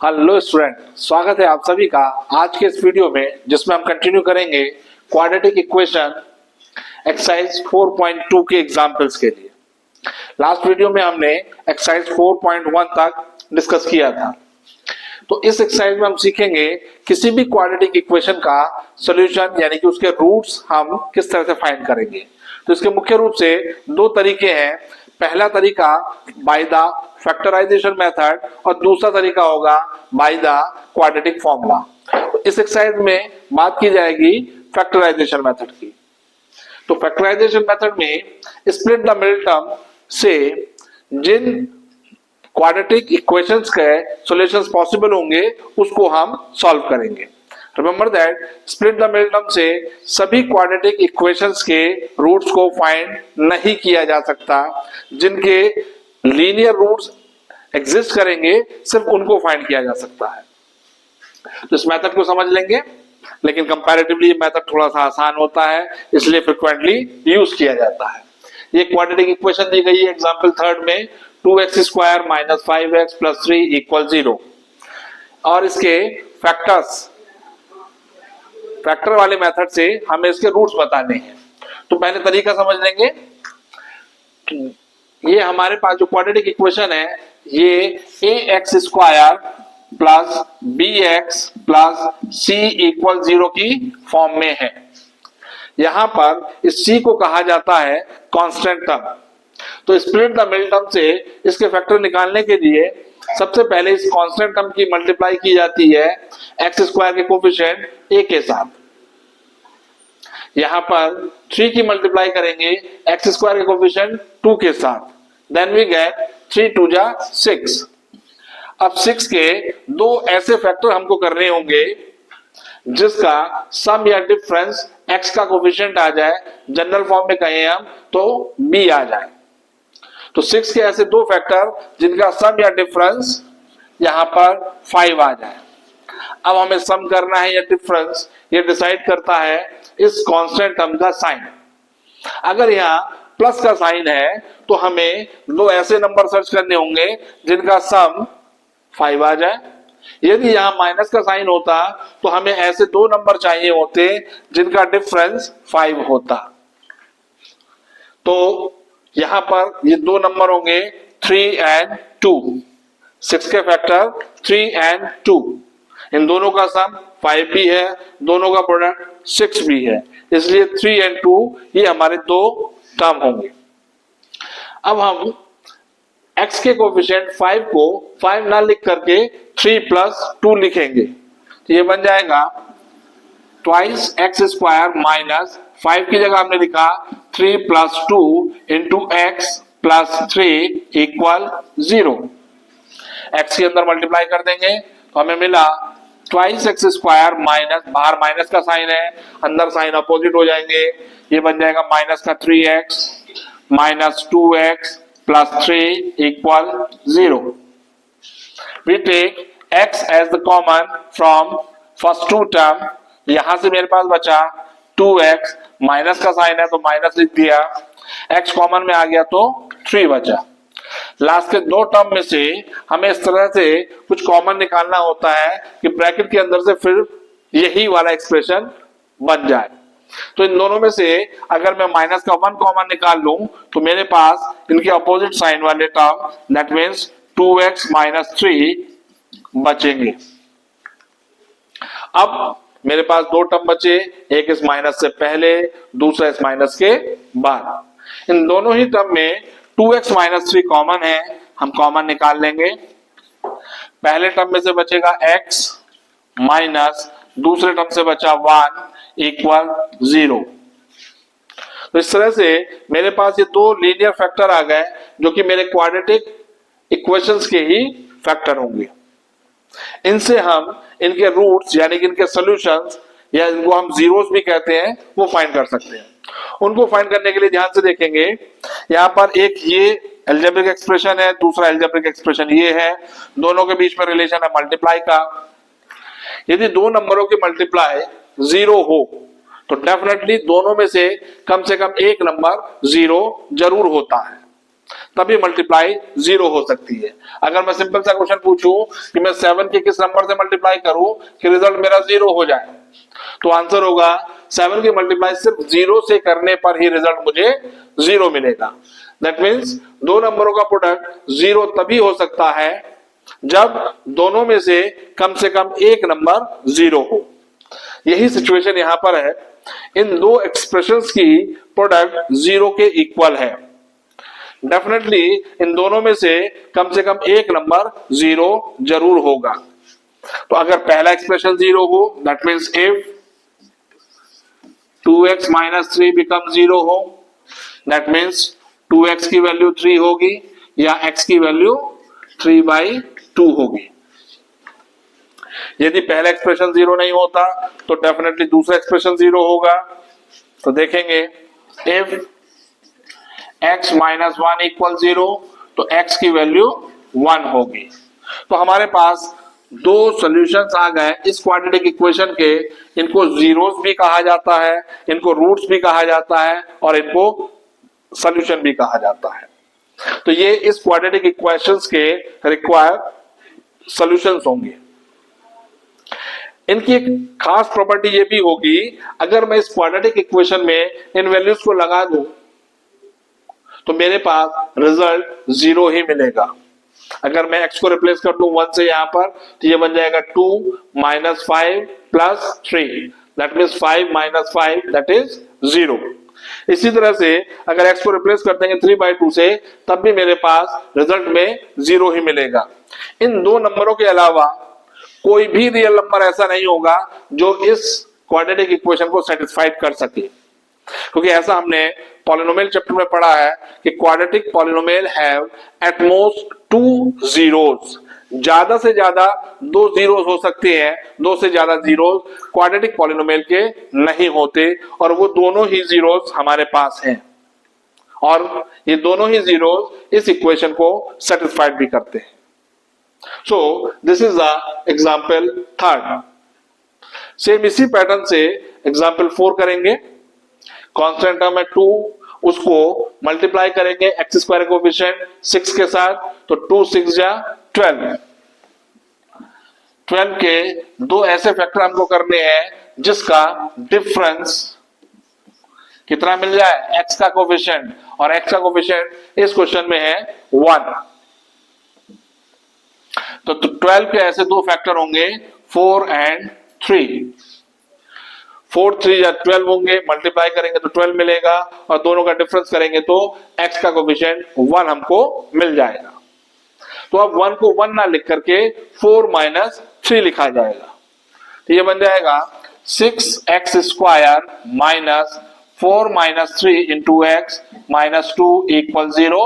Hello student, स्वागत है आप सभी का आज के इस वीडियो में, जिसमें हम कंटिन्यू करेंगे क्वाड्रेटिक इक्वेशन एक्सरसाइज 4.2 के एग्जांपल्स के लिए। लास्ट वीडियो में हमने एक्सरसाइज 4.1 तक डिस्कस किया था। तो इस एक्सरसाइज में हम सीखेंगे किसी भी क्वाड्रेटिक इक्वेशन का सॉल्यूशन, यानी कि उसके रूट्स हम किस तरह से फाइंड करेंगे। तो इसके मुख्य रूप से दो तरीके हैं। पहला तरीका बाय द फैक्टराइजेशन मेथड और दूसरा तरीका होगा बाय द क्वाड्रेटिक फॉर्मूला। तो इस एक्सरसाइज में बात की जाएगी फैक्टराइजेशन मेथड की। तो फैक्टराइजेशन मेथड में स्प्लिट द मिडिल टर्म से जिन क्वाड्रेटिक इक्वेशंस के सॉल्यूशंस पॉसिबल होंगे उसको हम सॉल्व करेंगे। Remember that split the middle term से सभी क्वाड्रेटिक इक्वेशंस के रूट्स को फाइंड नहीं किया जा सकता। जिनके लीनियर रूट्स एग्जिस्ट करेंगे सिर्फ उनको फाइंड किया जा सकता है। तो इस मेथड को समझ लेंगे, लेकिन कंपैरेटिवली ये मेथड थोड़ा सा आसान होता है, इसलिए फ्रिक्वेंटली यूज किया जाता है। ये क्वाड्रेटिक इक्वेशन दी गई है एग्जांपल थर्ड में 2x square minus 5x plus 3 equal 0, और इसके फैक्टर वाले मेथड से हमें इसके रूट्स बताने हैं। तो पहले तरीका समझ लेंगे। ये हमारे पास जो क्वाड्रेटिक इक्वेशन है ये ax square plus bx plus c equal 0 की फॉर्म में है। यहां पर इस c को कहा जाता है कांस्टेंट टर्म। तो स्प्लिट द मिडिल टर्म से इसके फैक्टर निकालने के लिए सबसे पहले इस कांस्टेंट टर्म की मल्टीप्लाई की जाती है एक्स स्क्वायर के कोफिशिएंट a के साथ। यहां पर 3 की मल्टीप्लाई करेंगे एक्स स्क्वायर के कोफिशिएंट 2 के साथ। देन वी गेट 3 2 जा 6। अब 6 के दो ऐसे फैक्टर हमको करने होंगे जिसका सम या डिफरेंस x का कोफिशिएंट आ जाए, जनरल फॉर्म में कहें हम तो b आ जाए। तो 6 के ऐसे दो फैक्टर जिनका सम या डिफरेंस यहां पर 5 आ जाए। अब हमें सम करना है या डिफरेंस, ये डिसाइड करता है इस कांस्टेंट टर्म का साइन। अगर यहाँ प्लस का साइन है तो हमें दो ऐसे नंबर सर्च करने होंगे जिनका सम 5 आ जाए। यदि यहाँ माइनस का साइन होता तो हमें ऐसे दो नंबर चाहिए होते जिनका डिफरेंस 5 होता। तो यहां पर ये दो नंबर होंगे 3 and 2। 6 के फैक्टर 3 and 2, इन दोनों का सम 5 भी है, दोनों का प्रोडक्ट 6 भी है, इसलिए 3 and 2 ये हमारे दो टर्म होंगे। अब हम x के कोफिशिएंट 5 को 5 ना लिख करके 3 प्लस 2 लिखेंगे। तो ये बन जाएगा ट्वाइस एक्स स्क्वायर माइनस 5 की जगह हमने लिखा 3 plus 2 into x plus 3 equal 0। X के अंदर मल्टीप्लाई कर देंगे तो हमें मिला ट्वाइस एक्स स्क्वायर माइनस, बाहर माइनस का साइन है, अंदर साइन अपोजिट हो जाएंगे। ये बन जाएगा माइनस का 3x minus 2x plus 3 equal 0। We take x as the common from first two term. यहां से मेरे पास बचा 2x, माइनस का साइन है तो माइनस लिख दिया, x कॉमन में आ गया तो 3 बचा। लास्ट के दो टर्म में से हमें इस तरह से कुछ कॉमन निकालना होता है कि ब्रैकेट के अंदर से फिर यही वाला एक्सप्रेशन बन जाए। तो इन दोनों में से अगर मैं माइनस का 1 कॉमन निकाल लूं तो मेरे पास इनके अपोजिट साइन वाले term that means 2x minus 3 बचेंगे। अब मेरे पास दो टर्म बचे, एक इस माइनस से पहले, दूसरा इस माइनस के बाद। इन दोनों ही टर्म में 2x माइनस 3 कॉमन है, हम कॉमन निकाल लेंगे। पहले टर्म में से बचेगा x माइनस दूसरे टर्म से बचा 1 इक्वल 0। तो इस तरह से मेरे पास ये दो लीनियर फैक्टर आ गए जो कि मेरे क्वाड्रेटिक इक्वेशंस के ही फैक्टर होंगे। इनसे हम इनके रूट्स यानी कि इनके सॉल्यूशंस, या इनको हम जीरोस भी कहते हैं, वो फाइंड कर सकते हैं। उनको फाइंड करने के लिए ध्यान से देखेंगे, यहाँ पर एक ये अलजेब्रिक एक्सप्रेशन है, दूसरा अलजेब्रिक एक्सप्रेशन ये है। दोनों के बीच में रिलेशन है मल्टीप्लाई का। यदि दो नंबरों की मल्टीप्लाई 0 हो तो डेफिनेटली दोनों में से कम एक नंबर 0 जरूर होता है। तभी मल्टीप्लाई 0 हो सकती है। अगर मैं सिंपल सा क्वेश्चन पूछूं कि मैं 7 के किस नंबर से मल्टीप्लाई करूं कि रिजल्ट मेरा 0 हो जाए, तो आंसर होगा 7 की मल्टीप्लाई सिर्फ 0 से करने पर ही रिजल्ट मुझे 0 मिलेगा। दैट मीन्स दो नंबरों का प्रोडक्ट 0 तभी हो सकता है जब दोनों में से कम एक नंबर 0 हो। यही सिचुएशन यहां पर है। इन दो एक्सप्रेशंस की प्रोडक्ट 0 के इक्वल है। डेफिनेटली इन दोनों में से कम एक नंबर 0 जरूर होगा। तो अगर पहला एक्सप्रेशन 0 हो, that means if 2x minus 3 become 0 हो, दैट मीन्स 2x की वैल्यू 3 होगी या x की वैल्यू 3/2 होगी। यदि पहला एक्सप्रेशन 0 नहीं होता तो डेफिनेटली दूसरा एक्सप्रेशन 0 होगा। तो देखेंगे इफ x माइनस 1 इक्वल 0 तो x की वैल्यू 1 होगी। तो हमारे पास दो सॉल्यूशंस आ गए इस क्वाड्रेटिक इक्वेशन के। इनको जीरोस भी कहा जाता है, इनको रूट्स भी कहा जाता है और इनको सॉल्यूशन भी कहा जाता है। तो ये इस क्वाड्रेटिक इक्वेशंस के रिक्वायर्ड सॉल्यूशंस होंगे। इनकी एक खास प्रॉपर्टी ये भी होगी, अगर मैं इस क्वाड्रेटिक इक्वेशन में इन वैल्यूज को लगा दूं तो मेरे पास रिजल्ट 0 ही मिलेगा। अगर मैं x को रिप्लेस कर दूं 1 से यहां पर तो ये बन जाएगा 2 minus 5 plus 3, that means 5 minus 5 that is 0। इसी तरह से अगर x को रिप्लेस कर देंगे 3/2 से तब भी मेरे पास रिजल्ट में 0 ही मिलेगा। इन दो नंबरों के अलावा कोई भी रियल नंबर ऐसा नहीं होगा जो इस क्वाड्रेटिक इक्वेशन को सेटिस्फाइड कर सके, क्योंकि ऐसा हमने पॉलिनोमियल चैप्टर में पढ़ा है कि quadratic polynomial have at most 2 zeros. ज्यादा से ज्यादा 2 जीरोस हो सकते हैं, 2 से ज्यादा जीरोस क्वाड्रेटिक पॉलिनोमियल के नहीं होते, और वो दोनों ही जीरोस हमारे पास हैं और ये दोनों ही जीरोस इस इक्वेशन को सेटिस्फाइड भी करते हैं। So this is the example 3rd। Same इसी पैटर्न से एग्जाम्पल 4 करेंगे। कांस्टेंट टर्म है 2, उसको मल्टीप्लाई करेंगे एक्स स्क्वायर कोएफिशिएंट 6 के साथ, तो 2 6 जा 12। 12 के दो ऐसे फैक्टर हमको करने हैं जिसका डिफरेंस कितना मिल जाए, x का कोएफिशिएंट, और x का कोएफिशिएंट इस क्वेश्चन में है 1। तो 12 के ऐसे दो फैक्टर होंगे 4 एंड 3। 4 3 या 12 होंगे, मल्टीप्लाई करेंगे तो 12 मिलेगा और दोनों का डिफरेंस करेंगे तो x का कोएफिशिएंट 1 हमको मिल जाएगा। तो अब 1 को 1 ना लिख करके 4 माइनस 3 लिखा जाएगा। तो ये बन जाएगा 6x square minus 4 minus 3 into x minus 2 equal 0।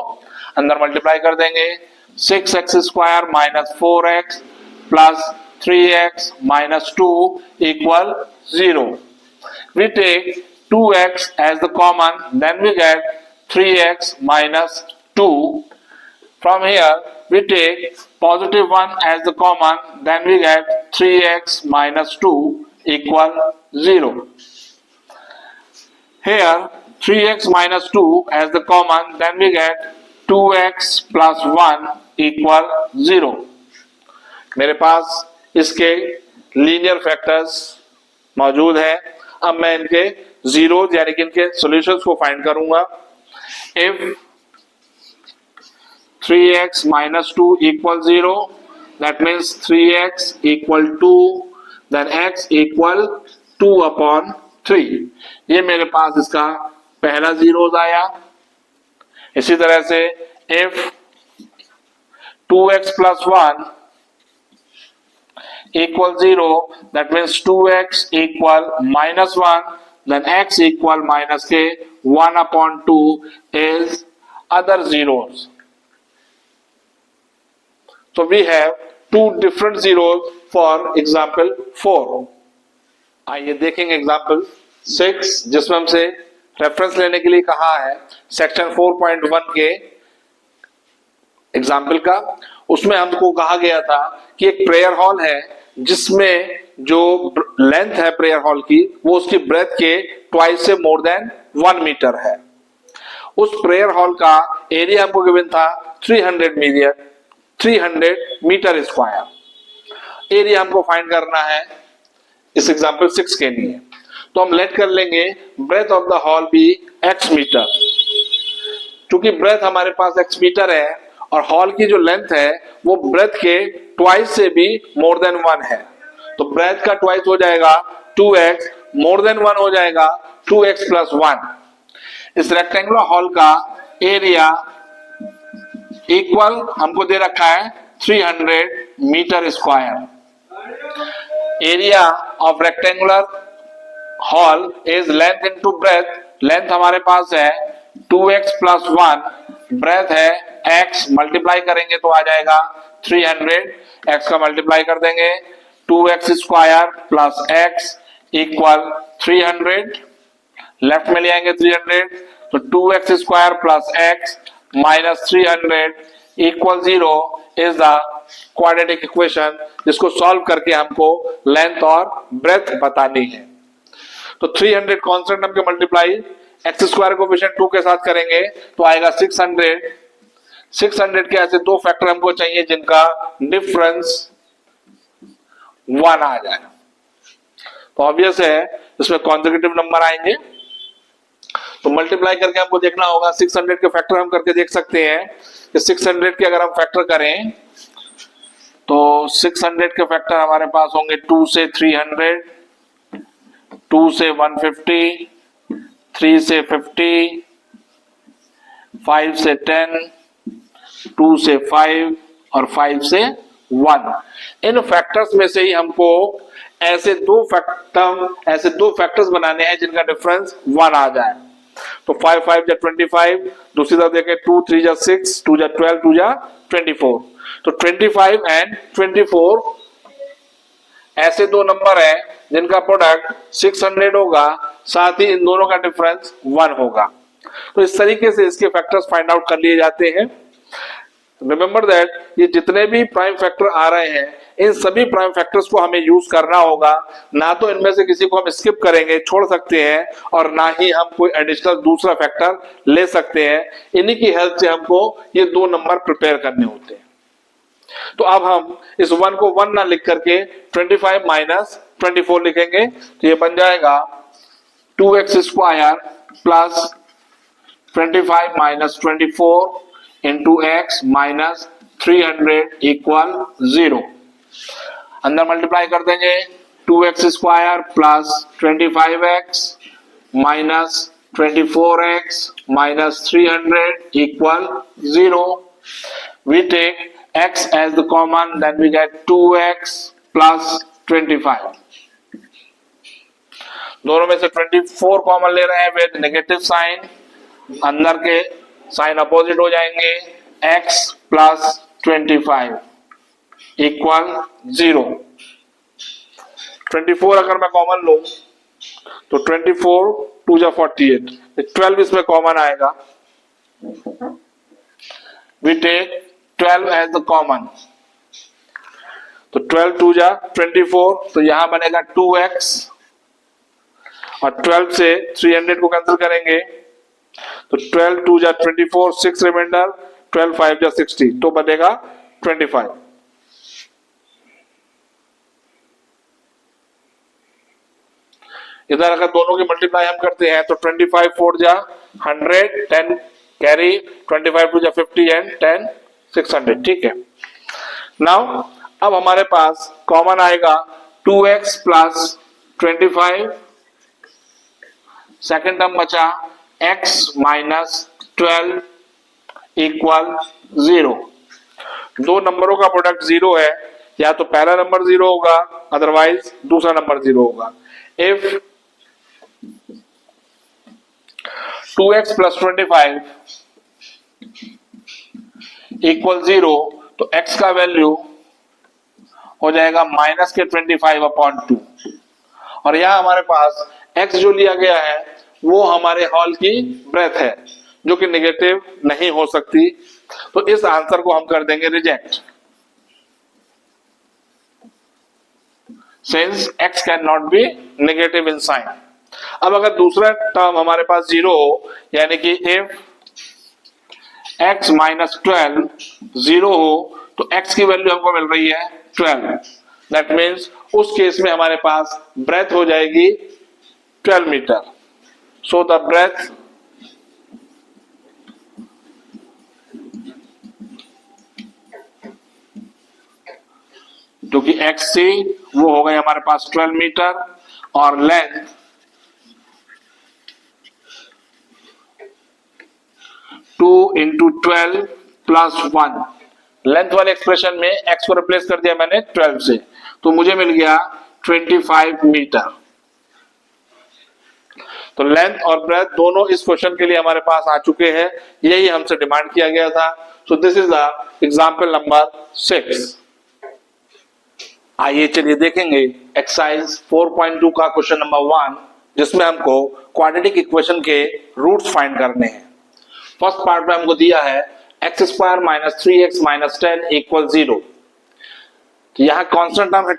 अंदर मल्टीप्लाई कर देंगे 6x square minus 4x plus 3x minus 2 equal 0. We take 2x as the common, then we get 3x minus 2. From here, we take positive 1 as the common, then we get 3x minus 2 equal 0. Here, 3x minus 2 as the common, then we get 2x plus 1 equal 0. मेरे पास इसके linear factors मौजूद है। अब मैं इनके zeros यानी कि इनके सॉल्यूशंस को फाइंड करूंगा। If 3x minus 2 equal 0, that means 3x equal 2, then x equal 2 upon 3। ये मेरे पास इसका पहला जीरोस आया। इसी तरह से if 2x plus 1 equal 0, that means 2x equal minus 1, then x equal minus k 1 upon 2 is other zeros. So we have two different zeros for example 4. आइए देखेंगे एग्जाम्पल 6, जिसमें हमसे रेफरेंस लेने के लिए कहा है सेक्शन 4.1 के एग्जाम्पल का। उसमें हमको कहा गया था कि एक प्रेयर हॉल है जिसमें जो लेंथ है प्रेयर हॉल की वो उसकी ब्रेथ के ट्वाइस से मोर देन 1 मीटर है। उस प्रेयर हॉल का एरिया हमको गिवन था 300 मीटर स्क्वायर। एरिया हमको फाइंड करना है इस एग्जांपल 6 के लिए। तो हम लेट कर लेंगे breadth of the hall be x metre. क्योंकि ब्रेथ हमारे पास x मीटर है और हॉल की जो लेंथ है वो ब्रेथ के ट्वाइस से भी मोर देन 1 है, तो ब्रेथ का ट्वाइस हो जाएगा 2x, मोर देन 1 हो जाएगा 2x प्लस 1। इस रेक्टेंगुलर हॉल का एरिया इक्वल हमको दे रखा है 300 metre square. Area of rectangular hall is length into breadth. Length हमारे पास है 2x प्लस 1, ब्रेथ है x, मल्टीप्लाई करेंगे तो आ जाएगा 300, x का मल्टीप्लाई कर देंगे 2x square plus x equal 300, left में ले आएंगे 300, तो 2x square plus x minus 300 equal 0 is the quadratic equation, जिसको सॉल्व करके हमको लेंथ और ब्रेथ बतानी है। तो 300 कांस्टेंट हमके मल्टीप्लाई एक्स स्क्वायर कोएफिशिएंट 2 के साथ करेंगे तो आएगा 600। 600 के ऐसे दो फैक्टर हमको चाहिए जिनका डिफरेंस 1 आ जाए। तो ऑब्वियस है इसमें कॉन्सेक्यूटिव नंबर आएंगे, तो मल्टीप्लाई करके हमको देखना होगा। 600 के फैक्टर हम करके देख सकते हैं कि 600 के अगर हम फैक्टर करें तो 600 के फैक्टर हमारे पास होंगे 2 से 300, 2 से 150, 3 से 50, 5 से 10, 2 से 5 और 5 से 1। इन फैक्टर्स में से ही हमको ऐसे दो फैक्टर्स बनाने हैं जिनका डिफरेंस 1 आ जाए। तो 5 5 जा 25, दूसरी तरफ देखें 2 3 जा 6, 2 जा 12, 2 जा 24। तो 25 एंड 24 ऐसे दो नंबर हैं जिनका प्रोडक्ट 600 होगा, साथ ही इन दोनों का डिफरेंस 1 होगा। तो इस तरीके से इसके फैक्टर्स फाइंड आउट कर लिए जाते हैं। रिमेंबर दैट ये जितने भी प्राइम फैक्टर आ रहे हैं इन सभी प्राइम फैक्टर्स को हमें यूज करना होगा, ना तो इनमें से किसी को हम स्किप करेंगे, छोड़ सकते हैं, और ना ही हम कोई एडिशनल दूसरा फैक्टर ले सकते हैं। इन्हीं की हेल्प से हमको ये दो नंबर प्रिपेयर करने होते हैं। तो अब हम इस 1 को 1 ना लिख करके 25 माइनस 24 लिखेंगे, तो ये बन जाएगा 2x square plus 25 minus 24 into x minus 300 equal 0। अंदर मल्टीप्लाई कर देंगे 2x square plus 25x minus 24x minus 300 equal 0। We take x as the common, then we get 2x plus 25। दोनों में से 24 कॉमन ले रहे हैं विद नेगेटिव साइन, अंदर के साइन अपोजिट हो जाएंगे। x plus 25 equal 0। 24 अगर मैं कॉमन लूं तो 24 2 जा 48, 12 इसमें कॉमन आएगा। We take 12 as the common, तो 12 2 जा 24, तो यहां बनेगा 2x, और 12 से 300 को कैंसिल करेंगे तो 12 2 जा 24, 6 रिमाइंडर, 12 5 जा 60, तो बनेगा 25। इधर अगर दोनों की मल्टीप्लाई हम करते हैं तो 25 4 जा 100, 10 कैरी, 25 2 जा 50 एंड 10 600। ठीक है। नाउ अब हमारे पास कॉमन आएगा 2x प्लस 25, सेकेंड टर्म बचा x माइनस 12 इक्वल 0। दो नंबरों का प्रोडक्ट 0 है, या तो पहला नंबर 0 होगा अदरवाइज दूसरा नंबर 0 होगा। इफ 2x प्लस 25 इक्वल 0, तो x का वैल्यू हो जाएगा माइनस के 25 अपॉन 2, और यहां हमारे पास x जो लिया गया है वो हमारे हॉल की ब्रेथ है जो कि नेगेटिव नहीं हो सकती, तो इस आंसर को हम कर देंगे reject, since x can not be negative in sign. अब अगर दूसरा टर्म हमारे पास 0 हो, यानी कि इफ x माइनस 12 0 हो तो x की वैल्यू हमको मिल रही है 12। दैट मीन्स उस केस में हमारे पास ब्रेथ हो जाएगी 12 मीटर। सो द ब्रेथ जो कि x से वो हो गई हमारे पास 12 मीटर और लेंथ 2 इंटू 12 प्लस 1। लेंथ वाले एक्सप्रेशन में x को रिप्लेस कर दिया मैंने 12 से, तो मुझे मिल गया 25 मीटर। तो लेंथ और ब्रेथ दोनों इस क्वेश्चन के लिए हमारे पास आ चुके हैं, यही हमसे डिमांड किया गया था। So this is the example number 6। आइए चलिए देखेंगे एक्सरसाइज 4.2 का क्वेश्चन नंबर 1, जिसमें हमको क्वाड्रेटिक इक्वेशन के रूट्स फाइंड करने हैं। फर्स्ट पार्ट में हमको दिया है x square minus 3x minus 10 equal 0। तो यहाँ कॉन्स्टेंट टर्म है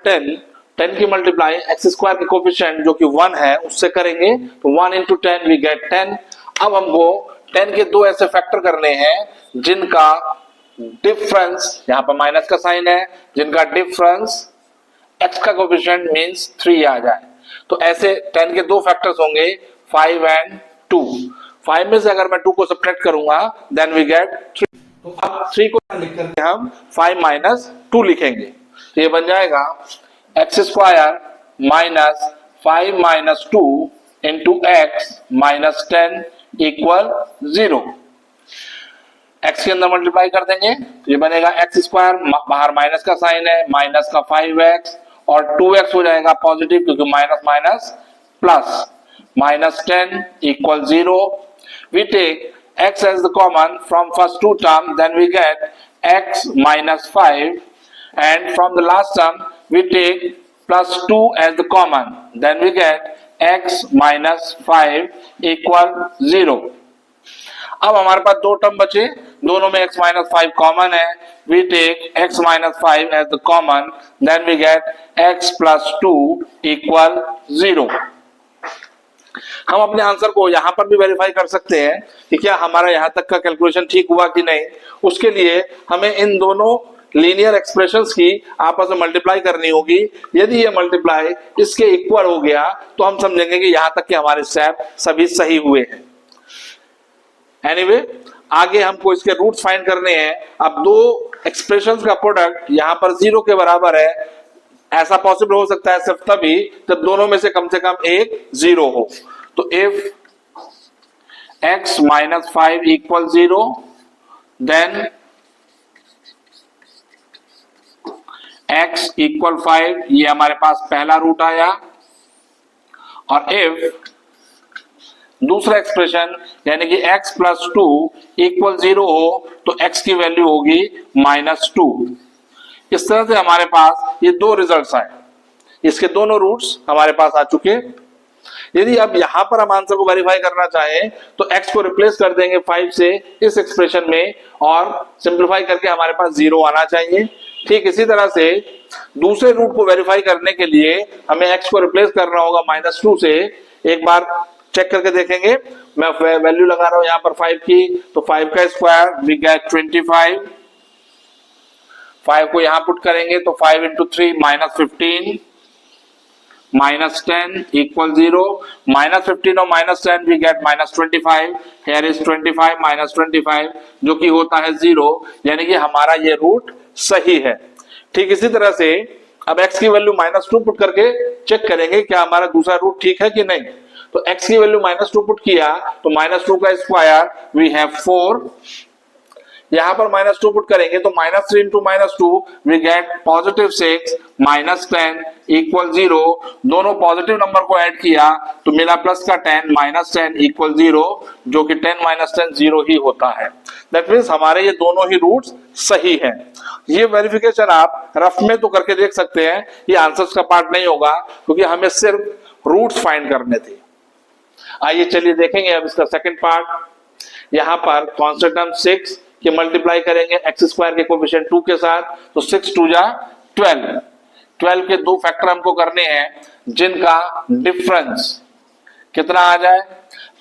10 की मल्टीप्लाई एक्स स्क्वायर के कोफिशिएंट जो कि 1 है उससे करेंगे, तो 1 इंटू 10 वी गेट 10। अब हमको 10 के दो ऐसे फैक्टर करने हैं जिनका डिफरेंस, यहाँ पर माइनस का साइन है, जिनका डिफरेंस x का कोफिशिएंट मींस 3 आ जाए। तो ऐसे 10 के दो फैक्टर्स होंगे 5 एंड 2। 5 में से अगर मैं 2 को सब्ट्रैक्ट करूंगा देन वी गेट 3। तो अब 3 को लिख करके हम 5 माइनस 2 लिखेंगे, तो ये बन जाएगा x square minus 5 minus 2 into x minus 10 equal 0। X के अंदर मल्टीप्लाई कर देंगे तो ये बनेगा एक्स स्क्वायर, बाहर माइनस का साइन है, माइनस का 5x और 2x हो जाएगा पॉजिटिव क्योंकि minus minus plus, minus 10 equal 0। We take x as the common from first two term, then we get x minus 5, and from the last term we take plus 2 as the common, then we get x minus 5 equal 0। अब हमारे पास दो term बचे, दोनों में x minus 5 common है। We take x minus 5 as the common, then we get x plus 2 equal 0। हम अपने answer को यहां पर भी वेरीफाई कर सकते हैं कि क्या हमारा यहां तक का कैलकुलेशन ठीक हुआ कि नहीं। उसके लिए हमें इन दोनों लीनियर एक्सप्रेशंस की आपस में मल्टीप्लाई करनी होगी। यदि ये मल्टीप्लाई इसके इक्वल हो गया तो हम समझेंगे कि यहां तक के हमारे स्टेप सभी सही हुए हैं। एनीवे, आगे हमको इसके रूट्स फाइंड करने हैं। अब दो एक्सप्रेशंस का प्रोडक्ट यहां पर 0 के बराबर है, ऐसा पॉसिबल हो सकता है सिर्फ तभी जब दोनों में से कम एक 0 हो। तो if x minus 5 equal 0 then x equal 5, ये हमारे पास पहला रूट आया। और इफ दूसरा एक्सप्रेशन यानी कि x प्लस 2 इक्वल 0 हो तो x की वैल्यू होगी माइनस 2। इस तरह से हमारे पास ये दो रिजल्ट्स आए, इसके दोनों रूट्स हमारे पास आ चुके। यदि अब यहां पर हम आंसर को वेरीफाई करना चाहें तो x को रिप्लेस कर देंगे 5 से इस एक्सप्रेशन में और सिंप्लीफाई करके हमारे पास 0 आना चाहिए। ठीक इसी तरह से दूसरे रूट को वेरीफाई करने के लिए हमें x को रिप्लेस करना होगा माइनस 2 से। एक बार चेक करके देखेंगे, मैं वैल्यू लगा रहा हूं यहां पर 5 की, तो 5 का स्क्वायर वी गेट 25। 5 को यहां पुट करेंगे तो 5 into 3 minus 15 minus 10 equal 0। Minus 15 और minus 10 we get minus 25। Here is 25 minus 25 जो कि होता है 0, यानी कि हमारा ये रूट सही है। ठीक इसी तरह से अब x की वैल्यू माइनस 2 पुट करके चेक करेंगे क्या हमारा दूसरा रूट ठीक है कि नहीं। तो x की वैल्यू माइनस 2 पुट किया तो माइनस 2 का स्क्वायर वी हैव 4। यहां पर माइनस 2 पुट करेंगे तो minus 3 into minus 2 we get positive 6 minus 10 equal 0। दोनों पॉजिटिव नंबर को ऐड किया तो मिला प्लस का 10 माइनस 10 इक्वल 0, जो कि 10 माइनस 10 0 ही होता है। दैट मीन्स हमारे ये दोनों ही रूट्स सही है। ये वेरिफिकेशन आप रफ में तो करके देख सकते हैं, ये आंसर्स का पार्ट नहीं होगा क्योंकि हमें सिर्फ रूट्स फाइंड करने थे। आइए चलिए देखेंगे अब इसका सेकंड पार्ट। यहां पर कांस्टेंट टर्म 6 के मल्टीप्लाई करेंगे एक्स स्क्वायर के कोफिशिएंट 2 के साथ, तो 6 2 जा 12। 12 के दो फैक्टर हमको करने हैं जिनका डिफरेंस कितना आ जाए,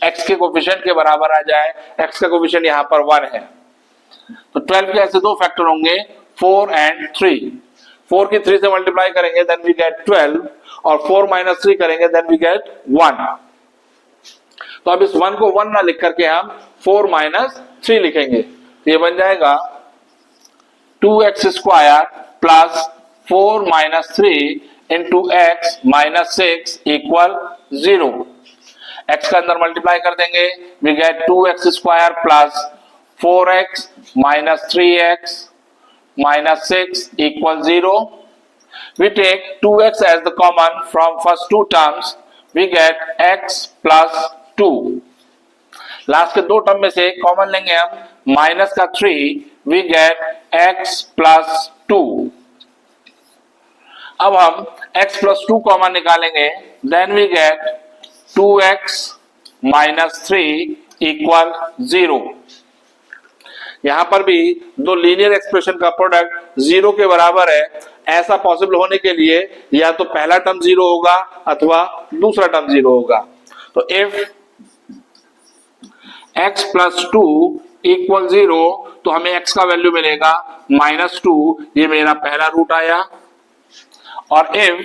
x के कोफिशिएंट के बराबर आ जाए। x का कोफिशिएंट यहां पर 1 है, तो 12 के ऐसे दो फैक्टर होंगे 4 एंड 3। 4 की 3 से मल्टीप्लाई करेंगे देन वी गेट 12 और 4 माइनस 3 करेंगे देन वी गेट 1। तो अब इस 1 को 1 ना लिख करके हम 4 माइनस 3 लिखेंगे। तो ये बन जाएगा 2x square plus 4 minus 3 into x minus 6 equal 0। x का अंदर मल्टीप्लाई कर देंगे we get 2x square plus 4x minus 3x minus 6 equal 0. We take 2x as the common from first two terms. We get x plus 2. Last के दो term में से common लेंगे हम माइनस का 3. We get x plus 2. अब हम x plus 2 common निकालेंगे then we get 2x minus 3 equal 0. यहां पर भी दो लीनियर एक्सप्रेशन का प्रोडक्ट 0 के बराबर है, ऐसा पॉसिबल होने के लिए या तो पहला टर्म 0 होगा अथवा दूसरा टर्म 0 होगा। तो इफ x प्लस 2 इक्वल 0 तो हमें x का वैल्यू मिलेगा -2, ये मेरा पहला रूट आया। और if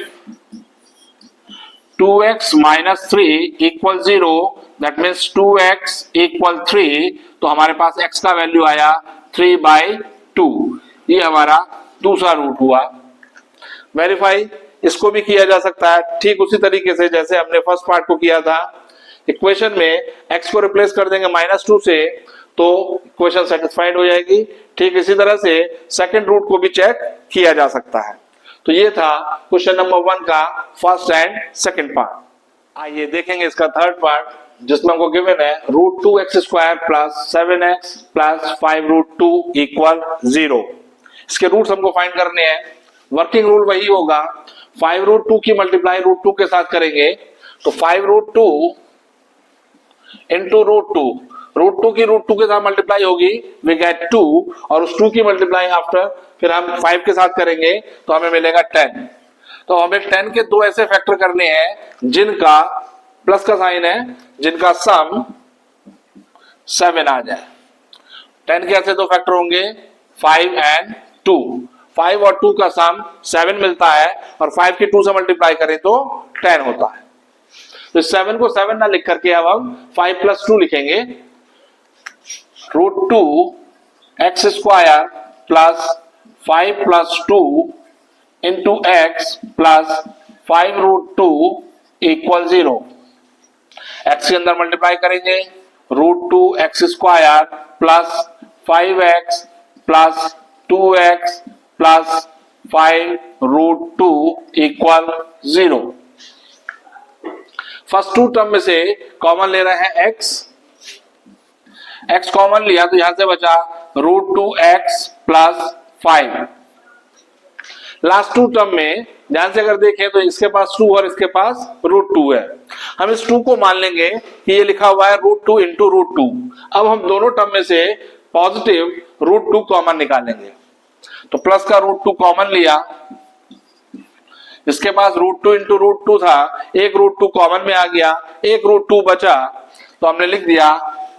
2x minus 3 equal 0 that means 2x equal 3, तो हमारे पास x का वैल्यू आया 3/2, ये हमारा दूसरा रूट हुआ। वेरीफाई इसको भी किया जा सकता है ठीक उसी तरीके से जैसे हमने फर्स्ट पार्ट को किया था। इक्वेशन में x को रिप्लेस कर देंगे -2 से तो इक्वेशन सेटिस्फाइड हो जाएगी। ठीक इसी तरह से सेकंड रूट को भी चेक किया जा सकता है। तो ये था क्वेश्चन नंबर 1 का फर्स्ट एंड सेकंड पार्ट। आइए देखेंगे इसका थर्ड पार्ट जिसमें हमको गिवन है √2x square plus 7x plus 5√2 equal 0। इसके रूट्स हमको फाइंड करने हैं। वर्किंग रूल वही होगा, 5√2 की मल्टीप्लाई √2 के साथ करेंगे तो 5√2 इंटू √2 की √2 के साथ मल्टीप्लाई होगी वी गेट 2 और उस 2 की मल्टीप्लाई आफ्टर फिर हम 5 के साथ करेंगे तो हमें मिलेगा 10। तो हमें 10 के दो ऐसे फैक्टर करने हैं जिनका प्लस का साइन है, जिनका सम 7 आ जाए। 10 के ऐसे दो फैक्टर होंगे 5 एंड 2। 5 और 2 का सम 7 मिलता है और 5 की 2 से मल्टीप्लाई करें तो 10 होता है। तो 7 को 7 ना लिख करके अब हम 5 प्लस 2 लिखेंगे। √2x square plus 5 plus 2 into x plus 5√2 equal 0। X के अंदर मल्टीप्लाई करेंगे √2x square plus 5x plus 2x plus 5√2 equal 0। First two term में से कॉमन ले रहे हैं x कॉमन लिया तो यहां से बचा √2x plus 5। Last to term में ध्यान से अगर देखें तो इसके पास 2 और इसके पास √2 है। हम इस 2 को मान लेंगे कि ये लिखा हुआ है √2 इंटू √2। अब हम दोनों टर्म में से पॉजिटिव √2 कॉमन निकालेंगे तो प्लस का √2 कॉमन लिया, इसके पास √2 इंटू √2 था, एक √2 कॉमन में आ गया, एक √2 बचा तो हमने लिख दिया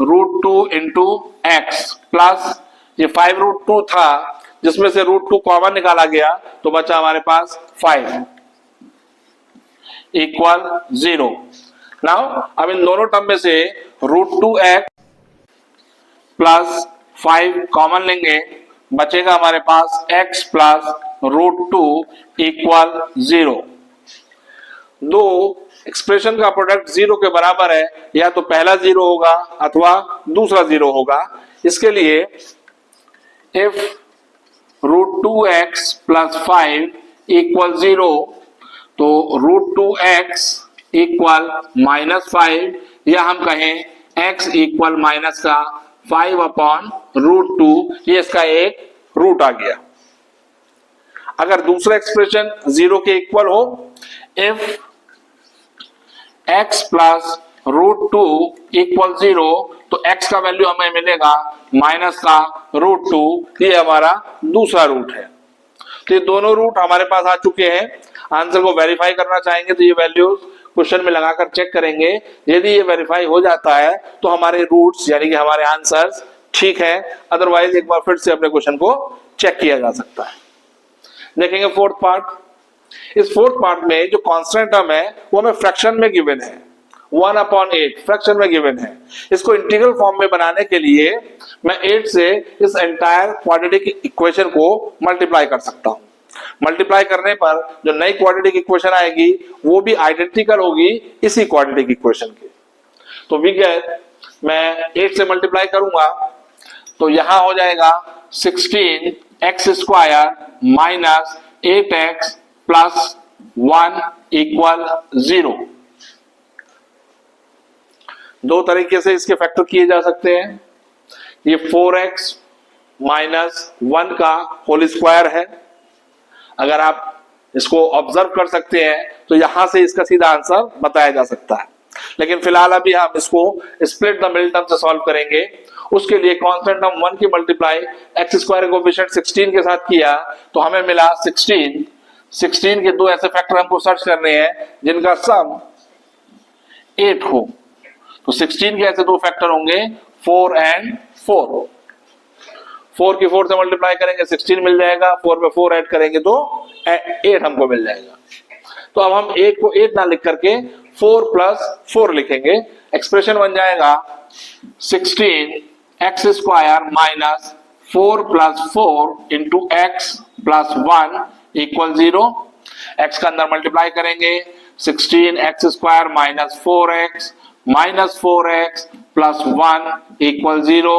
√2 इंटू एक्स प्लस ये 5√2 था जिसमें से √2 कॉमन निकाला गया तो बचा हमारे पास 5 इक्वल 0। नाउ अब इन दोनों टर्म में से √2x प्लस 5 कॉमन लेंगे, बचेगा हमारे पास x प्लस √2 इक्वल 0। दो एक्सप्रेशन का प्रोडक्ट 0 के बराबर है, या तो पहला 0 होगा अथवा दूसरा 0 होगा। इसके लिए इफ √2x प्लस 5 इक्वल 0 तो √2x इक्वल -5 या हम कहें x इक्वल माइनस का 5/√2, ये इसका एक रूट आ गया। अगर दूसरा एक्सप्रेशन 0 के इक्वल हो, इफ x प्लस √2 इक्वल 0 तो x का वैल्यू हमें मिलेगा माइनस का √2, ये हमारा दूसरा रूट है। तो ये दोनों रूट हमारे पास आ चुके हैं। आंसर को वेरीफाई करना चाहेंगे तो ये वैल्यूज क्वेश्चन में लगाकर चेक करेंगे। यदि ये वेरीफाई हो जाता है तो हमारे रूट्स यानी कि हमारे आंसर्स ठीक है, अदरवाइज एक बार फिर से अपने क्वेश्चन को चेक किया जा सकता है। देखेंगे फोर्थ पार्ट। इस फोर्थ पार्ट में जो कांस्टेंट टर्म है वो हमें फ्रैक्शन में गिवन है, 1/8 फ्रैक्शन में गिवन है। इसको इंटीग्रल फॉर्म में बनाने के लिए मैं 8 से इस एंटायर क्वाड्रेटिक इक्वेशन को मल्टीप्लाई कर सकता हूं। मल्टीप्लाई करने पर जो नई क्वाड्रेटिक इक्वेशन आएगी वो भी आइडेंटिकल होगी इसी क्वाड्रेटिक इक्वेशन के। तो विज्ञान मैं 8 से मल्टीप्लाई करूंगा तो यहां हो जाएगा 16x² minus 8x plus 1 equal 0। दो तरीके से इसके फैक्टर किए जा सकते हैं। ये 4x माइनस 1 का होल स्क्वायर है। अगर आप इसको ऑब्जर्व कर सकते हैं तो यहां से इसका सीधा आंसर बताया जा सकता है, लेकिन फिलहाल अभी हम इसको स्प्लिट द मिडिल टर्म से सॉल्व करेंगे। उसके लिए कांस्टेंट टर्म 1 की मल्टीप्लाई x² कोएफिशिएंट 16 के साथ किया तो हमें मिला 16 के दो ऐसे फैक्टर हमको सर्च करने हैं जिनका सम 8 हो। तो 16 के ऐसे दो फैक्टर होंगे 4 and 4। 4 की 4 से मल्टीप्लाई करेंगे 16 मिल जाएगा, 4 में 4 ऐड करेंगे तो 8 हमको मिल जाएगा। तो अब हम 8 को 8 ना लिख करके 4 + 4 लिखेंगे। एक्सप्रेशन बन जाएगा 16x² minus 4 + 4 into x plus 1 equal 0। x का अंदर मल्टीप्लाई करेंगे 16x² minus 4x minus 4x plus 1 equal 0.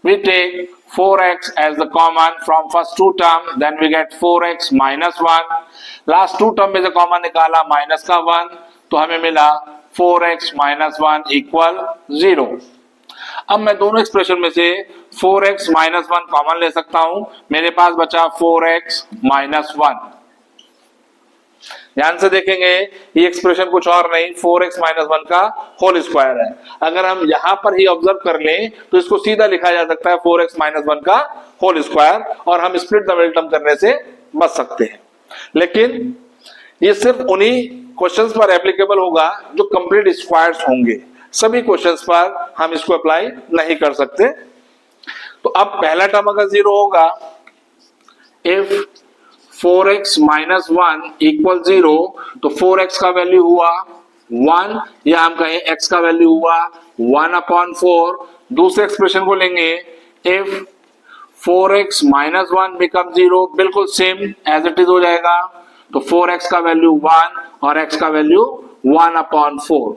We take 4x as the common from first two term, then we get 4x minus 1. Last two term में से common निकाला minus का 1 तो हमें मिला 4x minus 1 equal 0. अब मैं दोनों एक्सप्रेशन में से 4x minus 1 कॉमन ले सकता हूं। मेरे पास बचा 4x minus 1। ध्यान से देखेंगे ये एक्सप्रेशन कुछ और नहीं 4x minus 1 का होल स्क्वायर है। अगर हम यहां पर ही ऑब्जर्व कर लें तो इसको सीधा लिखा जा सकता है 4x minus 1 का होल स्क्वायर और हम स्प्लिट द मिडिल टर्म करने से बच सकते हैं। लेकिन ये सिर्फ उन्हीं क्वेश्चंस पर एप्लीकेबल होगा जो कंप्लीट स्क्वायर्स होंगे। सभी क्वेश्चंस पर हम इसको अप्लाई नहीं कर सकते। तो अब पहला टर्म अगर 0 होगा, इफ 4x minus 1 equal 0 तो 4x का वैल्यू हुआ 1 या हम कहें x का वैल्यू हुआ 1/4। दूसरे एक्सप्रेशन को लेंगे if 4x minus 1 become 0, बिल्कुल सेम एज इट इज हो जाएगा। तो 4x का वैल्यू 1 और x का वैल्यू 1/4।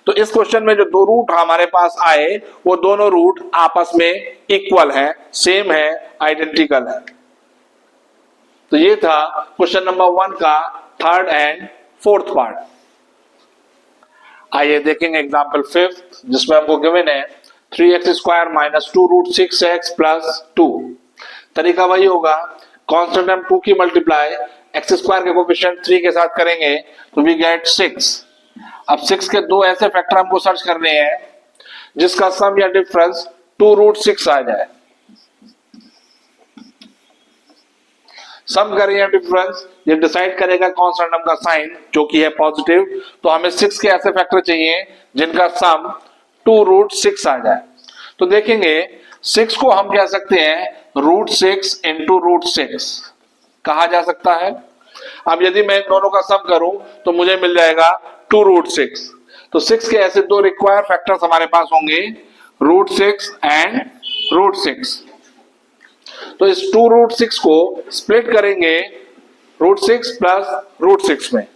तो इस क्वेश्चन में जो दो रूट हमारे पास आए वो दोनों रूट आपस में इक्वल है, सेम है, आइडेंटिकल है। तो ये था क्वेश्चन नंबर 1 का थर्ड एंड फोर्थ पार्ट। आइए देखेंगे एग्जांपल 5 जिसमें हमको गिवन है 3x² माइनस 2√6x प्लस 2। तरीका वही होगा, कांस्टेंट टर्म 2 की मल्टीप्लाई x² के कोएफिशिएंट 3 के साथ करेंगे तो वी गेट 6। अब 6 के दो ऐसे फैक्टर हमको सर्च करने हैं जिसका सम या डिफरेंस 2√6 आ जाए। सम करें या डिफरेंस ये डिसाइड करेगा कांस्टेंट टर्म का साइन जो कि है पॉजिटिव। तो हमें 6 के ऐसे फैक्टर चाहिए जिनका सम 2√6 आ जाए। तो देखेंगे 6 को हम कह सकते हैं √6 into √6 कहा जा सकता है। अब यदि मैं इन दोनों का सम करूं तो मुझे मिल जाएगा 2√6। तो 6 के ऐसे दो रिक्वायर्ड फैक्टर्स हमारे पास होंगे √6 एंड √6। तो इस 2√6 को स्प्लिट करेंगे √6 प्लस √6 में।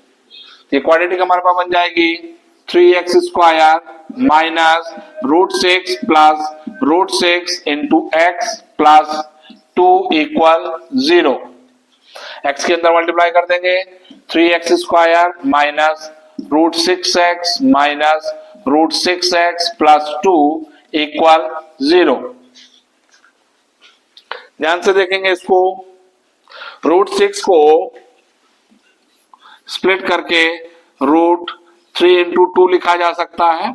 ये क्वाड्रेटिक हमारे पास बन जाएगी 3x² minus √6 plus √6 into x plus 2 equal 0। x के अंदर मल्टीप्लाई कर देंगे 3x² minus √6x minus √6x plus 2 equal 0। ध्यान से देखेंगे इसको, √6 को स्प्लिट करके √3 into 2 लिखा जा सकता है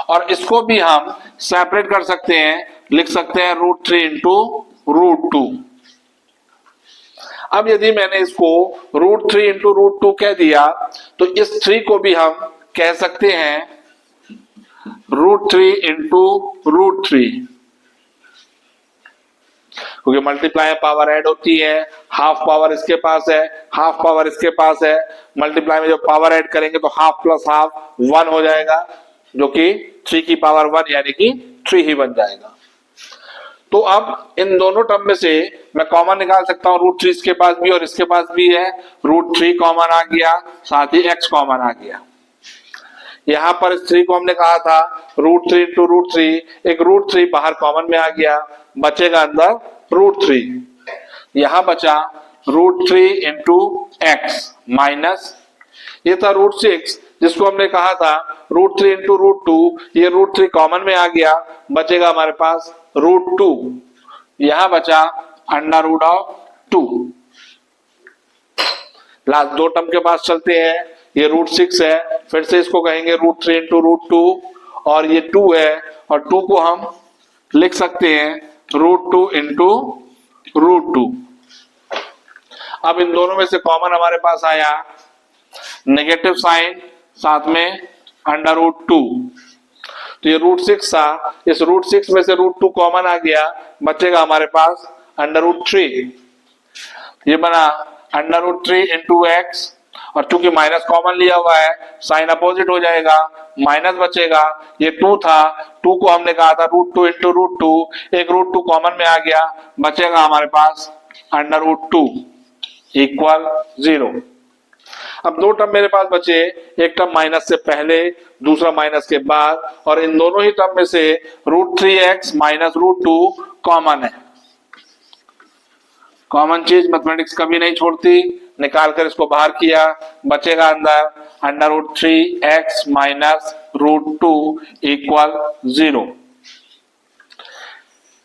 और इसको भी हम सेपरेट कर सकते हैं, लिख सकते हैं √3 into √2। अब यदि मैंने इसको √3 into √2 कह दिया तो इस 3 को भी हम कह सकते हैं √3 into √3। क्योंकि मल्टीप्लाई पावर ऐड होती है, हाफ पावर इसके पास है, हाफ पावर इसके पास है, मल्टीप्लाई में जब पावर ऐड करेंगे तो हाफ प्लस हाफ 1 हो जाएगा, जो कि 3 की पावर 1 यानी कि 3 ही बन जाएगा। तो अब इन दोनों टर्म में से मैं कॉमन निकाल सकता हूं, √3 इसके पास भी और इसके पास भी है, √3 कॉमन आ गया, साथ ही x कॉमन आ गया। यहां पर इस 3 को हमने कहा था √3 इंटू √3, एक √3 बाहर कॉमन में आ गया, बचेगा अंदर √3। यहां बचा √3 इंटू x माइनस ये था √6 जिसको हमने कहा था √3 इंटू √2, ये √3 कॉमन में आ गया, बचेगा हमारे पास √2। यहां बचा √2। लास्ट दो टर्म के पास चलते हैं, ये √6 है, फिर से इसको कहेंगे √3 इंटू √2 और ये 2 है, और 2 को हम लिख सकते हैं √2 इंटू √2। अब इन दोनों में से कॉमन हमारे पास आया नेगेटिव साइन, साथ में √2। तो ये √6 था, इस √6 में से √2 कॉमन आ गया, बचेगा हमारे पास √3। ये बना √3 इंटू x, और चूंकि माइनस कॉमन लिया हुआ है साइन अपोजिट हो जाएगा, माइनस बचेगा, ये 2 था, 2 को हमने कहा था √2 इंटू √2, एक √2 कॉमन में आ गया, बचेगा हमारे पास √2 इक्वल 0। अब दो टर्म मेरे पास बचे, एक टर्म माइनस से पहले, दूसरा माइनस के बाद, और इन दोनों ही टर्म में से √3x माइनस √2 कॉमन है। कॉमन चीज मैथमेटिक्स कभी नहीं छोड़ती, निकाल कर इसको बाहर किया, बचेगा अंदर √3x माइनस √2 इक्वल 0।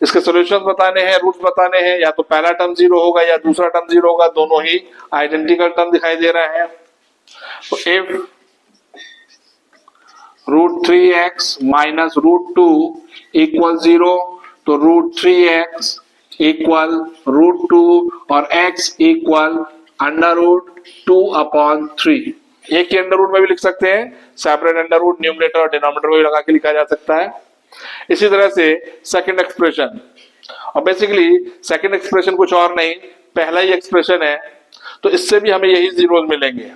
इसके सॉल्यूशंस बताने हैं, रूट्स बताने हैं, या तो पहला टर्म 0 होगा या दूसरा टर्म 0 होगा, दोनों ही आइडेंटिकल टर्म दिखाई दे रहे हैं। तो इफ √3x माइनस √2 इक्वल 0, तो √3x इक्वल √2 और x इक्वल √2/3। एक ही अंडर रूट में भी लिख सकते हैं, सेपरेट अंडर रूट न्यूमरेटर और डिनोमिनेटर में भी लगा के लिखा जा सकता है। इसी तरह से सेकंड एक्सप्रेशन, और बेसिकली सेकंड एक्सप्रेशन कुछ और नहीं, पहला ही एक्सप्रेशन है, तो इससे भी हमें यही जीरोस मिलेंगे।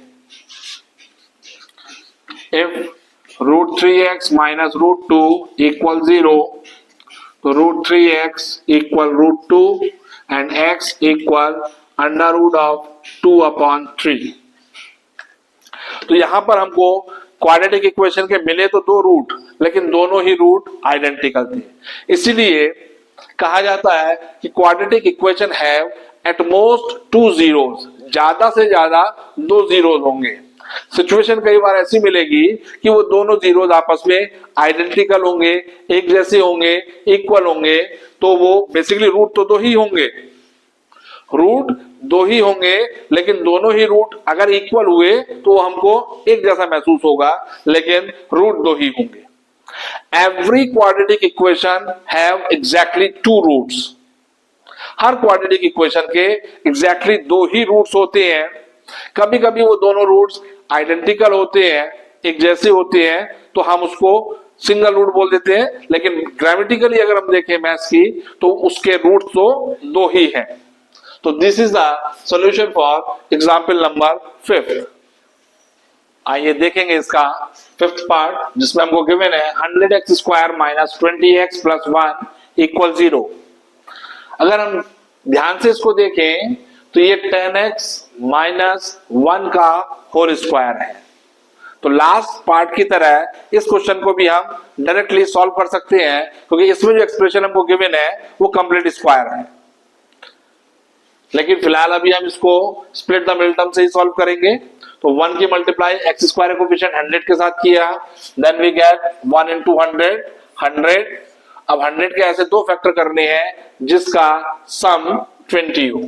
इफ √3x माइनस √2 इक्वल 0, तो √3x equal √2 and x equal √2/3। तो यहां पर हमको क्वाड्रेटिक इक्वेशन के मिले तो दो रूट, लेकिन दोनों ही रूट आइडेंटिकल थे, इसीलिए कहा जाता है कि quadratic equation have at most 2 zeros, ज्यादा से ज्यादा 2 zeros होंगे। सिचुएशन कई बार ऐसी मिलेगी कि वो दोनों जीरोस आपस में आइडेंटिकल होंगे, एक जैसे होंगे, इक्वल होंगे, तो वो बेसिकली रूट तो दो ही होंगे, रूट दो ही होंगे, लेकिन दोनों ही रूट अगर इक्वल हुए तो हमको एक जैसा महसूस होगा, लेकिन रूट दो ही होंगे। Every quadratic equation have exactly 2 roots. हर क्वाड्रेटिक इक्वेशन के एग्जैक्टली 2 ही रूट्स होते हैं। कभी कभी वो दोनों रूट्स आइडेंटिकल होते हैं, एक जैसे होते हैं, तो हम उसको सिंगल रूट बोल देते हैं, लेकिन ग्रामेटिकली अगर हम देखें मैथ्स की, तो उसके रूट तो दो ही हैं। तो this is the solution for example number 5। आइए देखेंगे इसका 5th पार्ट, जिसमें हमको गिवन है 100x² minus 20x plus 1 equal 0। अगर हम ध्यान से इसको देखें तो ये 10x माइनस 1 का होल स्क्वायर है। तो लास्ट पार्ट की तरह इस क्वेश्चन को भी हम डायरेक्टली सॉल्व कर सकते हैं, क्योंकि इसमें जो एक्सप्रेशन हमको गिवन है वो कंप्लीट स्क्वायर है। लेकिन फिलहाल अभी हम इसको स्प्लिट द मिडिल टर्म से ही सॉल्व करेंगे। तो 1 की मल्टीप्लाई x² कोएफिशिएंट 100 के साथ किया, देन वी गेट 1 into 100। अब 100 के ऐसे दो फैक्टर करने हैं जिसका सम 20 हो।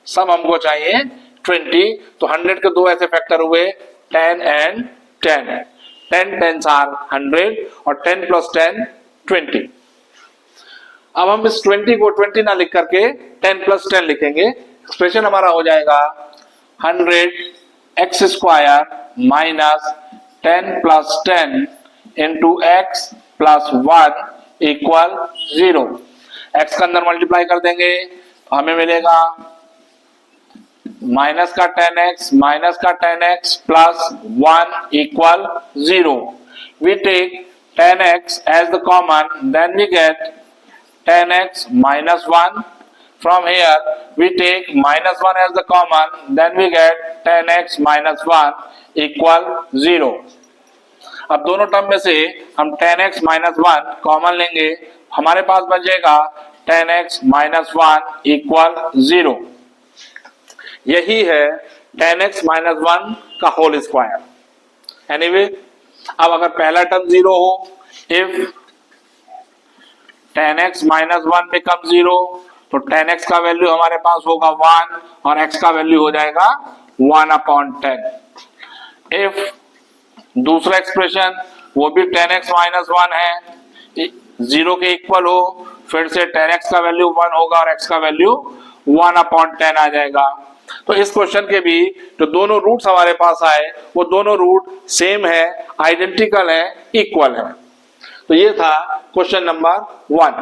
सम हमको चाहिए 20, तो 100 के दो ऐसे फैक्टर हुए 10 and 10। 10 10s are 100 और 10 plus 10 20। अब हम इस 20 को 20 ना लिख करके 10 plus 10 लिखेंगे। एक्सप्रेशन हमारा हो जाएगा 100x² minus 10 plus 10 into x plus 1 equal 0। x का अंदर मल्टीप्लाई कर देंगे तो हमें मिलेगा माइनस का 10x plus 1 equal 0. We take 10x as the common, then we get 10x minus 1. From here we take minus 1 as the common, then we get 10x minus 1 equal 0. अब दोनों टर्म में से हम 10x minus 1 कॉमन लेंगे, हमारे पास बच जाएगा 10x minus 1 equal 0. यही है 10x minus 1 का होल स्क्वायर. एनीवे अब अगर पहला टर्म 0 हो, इफ 10x minus 1 बिकम 0 तो 10x का वैल्यू हमारे पास होगा 1 और x का वैल्यू हो जाएगा 1/10. इफ दूसरा एक्सप्रेशन वो भी 10x minus 1 है, 0 के इक्वल हो, फिर से 10x का वैल्यू 1 होगा और x का वैल्यू 1/10 आ जाएगा. तो इस क्वेश्चन के भी जो दोनों रूट्स हमारे पास आए वो दोनों रूट सेम है, आइडेंटिकल है, इक्वल है. तो ये था क्वेश्चन नंबर 1.